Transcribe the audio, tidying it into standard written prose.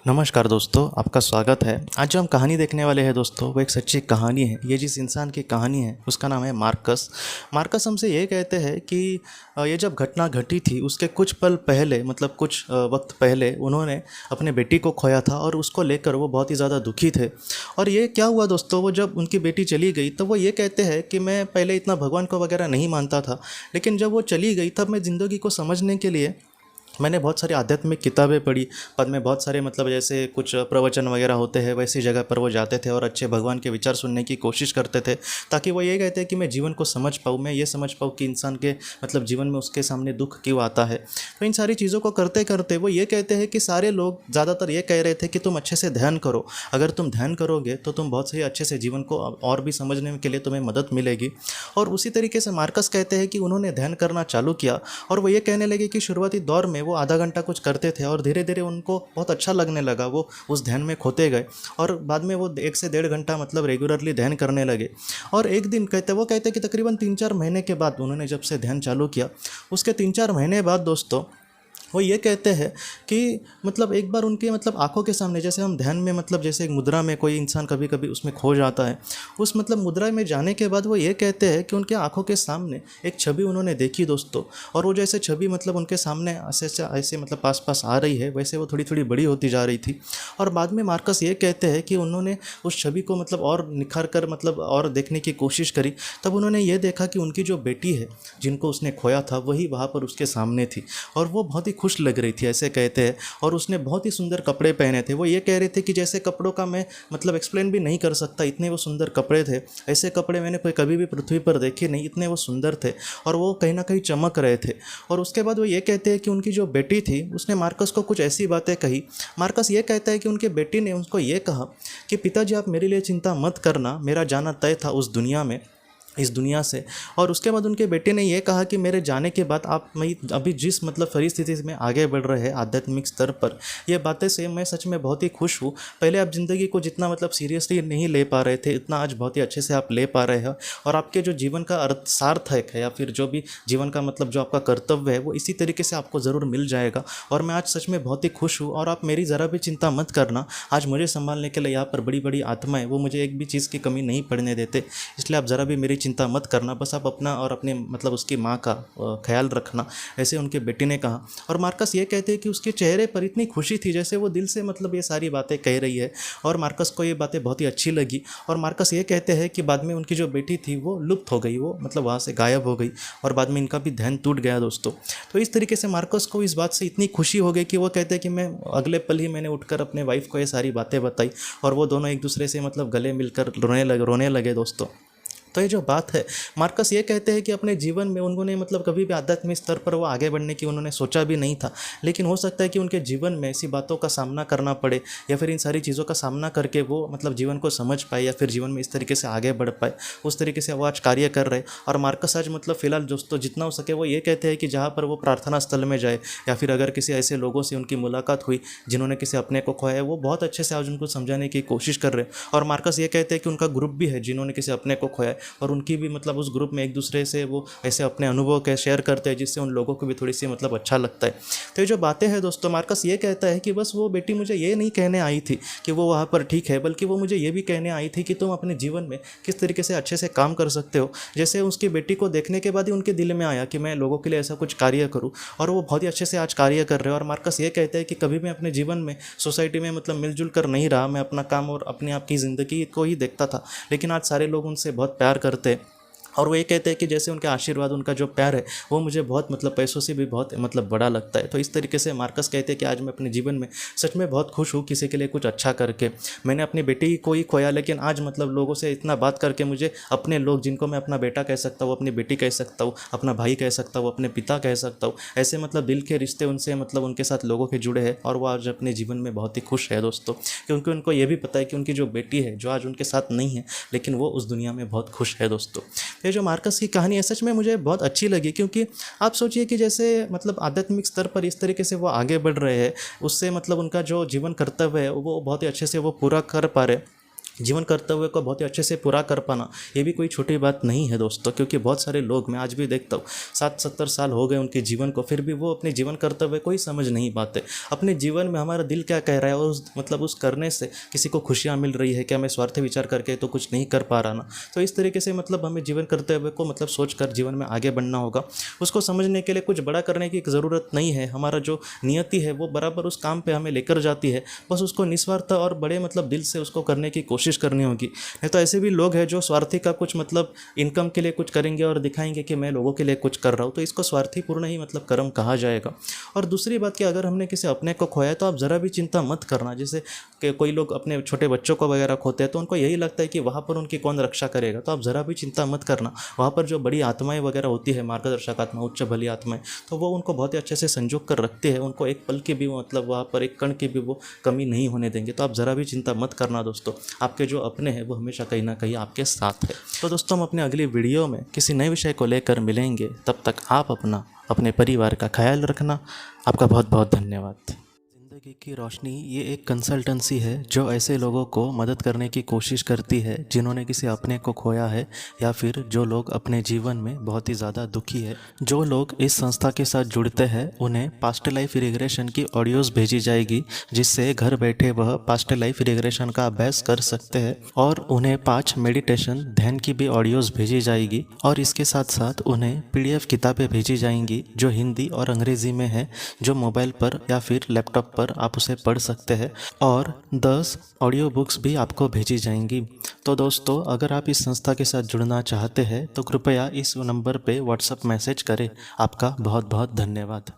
नमस्कार दोस्तों, आपका स्वागत है। आज जो हम कहानी देखने वाले हैं दोस्तों, वो एक सच्ची कहानी है। ये जिस इंसान की कहानी है उसका नाम है मार्कस। मार्कस हमसे ये कहते हैं कि ये जब घटना घटी थी उसके कुछ पल पहले, मतलब कुछ वक्त पहले उन्होंने अपने बेटी को खोया था और उसको लेकर वो बहुत ही ज़्यादा दुखी थे। और ये क्या हुआ दोस्तों, वो जब उनकी बेटी चली गई तब वो ये कहते हैं कि मैं पहले इतना भगवान को वगैरह नहीं मानता था, लेकिन जब वो चली गई तब मैं ज़िंदगी को समझने के लिए मैंने बहुत सारी आध्यात्मिक किताबें पढ़ी। बाद में बहुत सारे मतलब जैसे कुछ प्रवचन वगैरह होते हैं, वैसी जगह पर वो जाते थे और अच्छे भगवान के विचार सुनने की कोशिश करते थे, ताकि वो ये कहते हैं कि मैं जीवन को समझ पाऊँ, मैं ये समझ पाऊँ कि इंसान के मतलब जीवन में उसके सामने दुख क्यों आता है। तो इन सारी चीज़ों को करते करते वो ये कहते हैं कि सारे लोग ज़्यादातर ये कह रहे थे कि तुम अच्छे से ध्यान करो, अगर तुम ध्यान करोगे तो तुम बहुत सही अच्छे से जीवन को और भी समझने के लिए तुम्हें मदद मिलेगी। और उसी तरीके से मार्कस कहते हैं कि उन्होंने ध्यान करना चालू किया और वो ये कहने लगे कि शुरुआती दौर में वो आधा घंटा कुछ करते थे और धीरे धीरे उनको बहुत अच्छा लगने लगा, वो उस ध्यान में खोते गए और बाद में वो 1 से 1.5 घंटा मतलब रेगुलरली ध्यान करने लगे। और एक दिन वो कहते हैं कि तकरीबन 3-4 महीने के बाद उन्होंने जब से ध्यान चालू किया, उसके 3-4 महीने बाद दोस्तों वो ये कहते हैं कि मतलब एक बार उनके मतलब आंखों के सामने, जैसे हम ध्यान में मतलब जैसे एक मुद्रा में कोई इंसान कभी कभी उसमें खो जाता है, उस मतलब मुद्रा में जाने के बाद वो ये कहते हैं कि उनके आंखों के सामने एक छवि उन्होंने देखी दोस्तों। और वो जैसे छवि मतलब उनके सामने ऐसे ऐसे ऐसे मतलब पास पास आ रही है, वैसे वो थोड़ी थोड़ी बड़ी होती जा रही थी। और बाद में मार्कस ये कहते हैं कि उन्होंने उस छवि को मतलब और निखार कर मतलब और देखने की कोशिश करी, तब उन्होंने ये देखा कि उनकी जो बेटी है जिनको उसने खोया था वही वहाँ पर उसके सामने थी और वो बहुत ही खुश लग रही थी, ऐसे कहते हैं। और उसने बहुत ही सुंदर कपड़े पहने थे। वो ये कह रहे थे कि जैसे कपड़ों का मैं मतलब एक्सप्लेन भी नहीं कर सकता, इतने वो सुंदर कपड़े थे। ऐसे कपड़े मैंने कोई कभी भी पृथ्वी पर देखे नहीं, इतने वो सुंदर थे और वो कहीं ना कहीं चमक रहे थे। और उसके बाद वो ये कहते हैं कि उनकी जो बेटी थी उसने मार्कस को कुछ ऐसी बातें कही। मार्कस ये कहता है कि उनके बेटी ने उसको ये कहा कि पिताजी आप मेरे लिए चिंता मत करना, मेरा जाना तय था उस दुनिया में, इस दुनिया से। और उसके बाद उनके बेटे ने यह कहा कि मेरे जाने के बाद आप मैं अभी जिस मतलब परिस्थिति में आगे बढ़ रहे हैं आध्यात्मिक स्तर पर, ये बातें से मैं सच में बहुत ही खुश हूँ। पहले आप ज़िंदगी को जितना मतलब सीरियसली नहीं ले पा रहे थे, इतना आज बहुत ही अच्छे से आप ले पा रहे हैं। और आपके जो जीवन का अर्थ सार्थक है या फिर जो भी जीवन का मतलब जो आपका कर्तव्य है वो इसी तरीके से आपको ज़रूर मिल जाएगा। और मैं आज सच में बहुत ही खुश हूँ और आप मेरी ज़रा भी चिंता मत करना। आज मुझे संभालने के लिए यहाँ पर बड़ी बड़ी आत्माएं, वो मुझे एक भी चीज़ की कमी नहीं पड़ने देते, इसलिए आप ज़रा भी मेरी चिंता मत करना, बस आप अपना और अपने मतलब उसकी माँ का ख्याल रखना, ऐसे उनके बेटे ने कहा। और मार्कस ये कहते हैं कि उसके चेहरे पर इतनी खुशी थी जैसे वो दिल से मतलब ये सारी बातें कह रही है और मार्कस को ये बातें बहुत ही अच्छी लगी। और मार्कस ये कहते हैं कि बाद में उनकी जो बेटी थी वो लुप्त हो गई, वो मतलब वहाँ से गायब हो गई और बाद में इनका भी ध्यान टूट गया दोस्तों। तो इस तरीके से मार्कस को इस बात से इतनी खुशी हो गई कि वो कहते हैं कि मैं अगले पल ही मैंने उठकर अपने वाइफ को ये सारी बातें बताई और वो दोनों एक दूसरे से मतलब गले मिलकर रोने लगे दोस्तों। तो ये जो बात है, मार्कस ये कहते हैं कि अपने जीवन में उन्होंने मतलब कभी भी आध्यात्मिक स्तर पर वो आगे बढ़ने की उन्होंने सोचा भी नहीं था, लेकिन हो सकता है कि उनके जीवन में ऐसी बातों का सामना करना पड़े या फिर इन सारी चीज़ों का सामना करके वो मतलब जीवन को समझ पाए या फिर जीवन में इस तरीके से आगे बढ़ पाए, उस तरीके से वो आज कार्य कर रहे हैं। और मार्कस आज मतलब फिलहाल दोस्तों जितना हो सके वो ये कहते हैं कि जहाँ पर वो प्रार्थना स्थल में जाए या फिर अगर किसी ऐसे लोगों से उनकी मुलाकात हुई जिन्होंने किसी अपने को खोया है, वो बहुत अच्छे से आज उनको समझाने की कोशिश कर रहे हैं। और मार्कस ये कहते हैं कि उनका ग्रुप भी है जिन्होंने किसी अपने को खोया है और उनकी भी मतलब उस ग्रुप में एक दूसरे से वो ऐसे अपने अनुभव के शेयर करते हैं जिससे उन लोगों को भी थोड़ी सी मतलब अच्छा लगता है। तो ये जो बातें हैं दोस्तों, मार्कस ये कहता है कि बस वो बेटी मुझे ये नहीं कहने आई थी कि वो वहाँ पर ठीक है, बल्कि वो मुझे ये भी कहने आई थी कि तुम अपने जीवन में किस तरीके से अच्छे से काम कर सकते हो। जैसे उसकी बेटी को देखने के बाद ही उनके दिल में आया कि मैं लोगों के लिए ऐसा कुछ कार्य करूँ और वो बहुत ही अच्छे से आज कार्य कर रहे हैं। और मार्कस ये कहते हैं कि कभी मैं अपने जीवन में सोसाइटी में मतलब मिलजुल कर नहीं रहा, मैं अपना काम और अपने आप की ज़िंदगी को ही देखता था, लेकिन आज सारे लोग उनसे बहुत प्यार करते हैं। और वो ये कहते हैं कि जैसे उनके आशीर्वाद, उनका जो प्यार है वो मुझे बहुत मतलब पैसों से भी बहुत मतलब बड़ा लगता है। तो इस तरीके से मार्कस कहते हैं कि आज मैं अपने जीवन में सच में बहुत खुश हूँ किसी के लिए कुछ अच्छा करके। मैंने अपनी बेटी को ही खोया, लेकिन आज मतलब लोगों से इतना बात करके मुझे अपने लोग जिनको मैं अपना बेटा कह सकता हूँ, अपनी बेटी कह सकता हूँ, अपना भाई कह सकता हूँ, अपने पिता कह सकता हूँ, ऐसे मतलब दिल के रिश्ते उनसे मतलब उनके साथ लोगों के जुड़े हैं और वो आज अपने जीवन में बहुत ही खुश है दोस्तों। क्योंकि उनको ये भी पता है कि उनकी जो बेटी है जो आज उनके साथ नहीं है, लेकिन वो उस दुनिया में बहुत खुश है दोस्तों। ये जो मार्कस की कहानी है सच में मुझे बहुत अच्छी लगी, क्योंकि आप सोचिए कि जैसे मतलब आध्यात्मिक स्तर पर इस तरीके से वो आगे बढ़ रहे हैं, उससे मतलब उनका जो जीवन कर्तव्य है वो बहुत ही अच्छे से वो पूरा कर पा रहे हैं। जीवन कर्तव्य को बहुत ही अच्छे से पूरा कर पाना ये भी कोई छोटी बात नहीं है दोस्तों, क्योंकि बहुत सारे लोग मैं आज भी देखता हूँ 60-70 साल हो गए उनके जीवन को, फिर भी वो अपने जीवन कर्तव्य को ही समझ नहीं पाते। अपने जीवन में हमारा दिल क्या कह रहा है और उस करने से किसी को खुशियाँ मिल रही है क्या, मैं स्वार्थी विचार करके तो कुछ नहीं कर पा रहा ना। तो इस तरीके से हमें जीवन कर्तव्य को सोच कर जीवन में आगे बढ़ना होगा। उसको समझने के लिए कुछ बड़ा करने की ज़रूरत नहीं है। हमारा जो नियति है वो बराबर उस काम पे हमें लेकर जाती है, बस उसको निस्वार्थ और बड़े दिल से उसको करने की कोशिश करनी होगी। नहीं तो ऐसे भी लोग हैं जो स्वार्थी का कुछ इनकम के लिए कुछ करेंगे और दिखाएंगे कि मैं लोगों के लिए कुछ कर रहा हूँ, तो इसको स्वार्थीपूर्ण ही कर्म कहा जाएगा। और दूसरी बात कि अगर हमने किसी अपने को खोया तो आप ज़रा भी चिंता मत करना। जैसे कि कोई लोग अपने छोटे बच्चों को वगैरह खोते हैं तो उनको यही लगता है कि वहाँ पर उनकी कौन रक्षा करेगा, तो आप ज़रा भी चिंता मत करना। वहाँ पर जो बड़ी आत्माएं वगैरह होती है, मार्गदर्शक आत्मा, उच्च भली आत्माएं, तो वो उनको बहुत ही अच्छे से संजोग कर रखते हैं। उनको एक पल की भी वहाँ पर एक कण की भी वो कमी नहीं होने देंगे। तो आप ज़रा भी चिंता मत करना दोस्तों, आपके जो अपने हैं वो हमेशा कहीं ना कहीं आपके साथ है। तो दोस्तों हम अपने अगली वीडियो में किसी नए विषय को लेकर मिलेंगे। तब तक आप अपने परिवार का ख्याल रखना। आपका बहुत बहुत धन्यवाद। ज़िंदगी की रोशनी ये एक कंसल्टेंसी है जो ऐसे लोगों को मदद करने की कोशिश करती है जिन्होंने किसी अपने को खोया है, या फिर जो लोग अपने जीवन में बहुत ही ज़्यादा दुखी है। जो लोग इस संस्था के साथ जुड़ते हैं उन्हें पास्ट लाइफ रिग्रेशन की ऑडियोज़ भेजी जाएगी, जिससे घर बैठे वह पास्ट लाइफ रिग्रेशन का अभ्यास कर सकते हैं। और उन्हें 5 मेडिटेशन ध्यान की भी ऑडियोज़ भेजी जाएगी। और इसके साथ साथ उन्हें PDF किताबें भेजी जाएंगी जो हिंदी और अंग्रेज़ी में है, जो मोबाइल पर या फिर लैपटॉप पर आप उसे पढ़ सकते हैं। और 10 ऑडियो बुक्स भी आपको भेजी जाएंगी। तो दोस्तों अगर आप इस संस्था के साथ जुड़ना चाहते हैं तो कृपया इस नंबर पे व्हाट्सएप मैसेज करें। आपका बहुत बहुत धन्यवाद।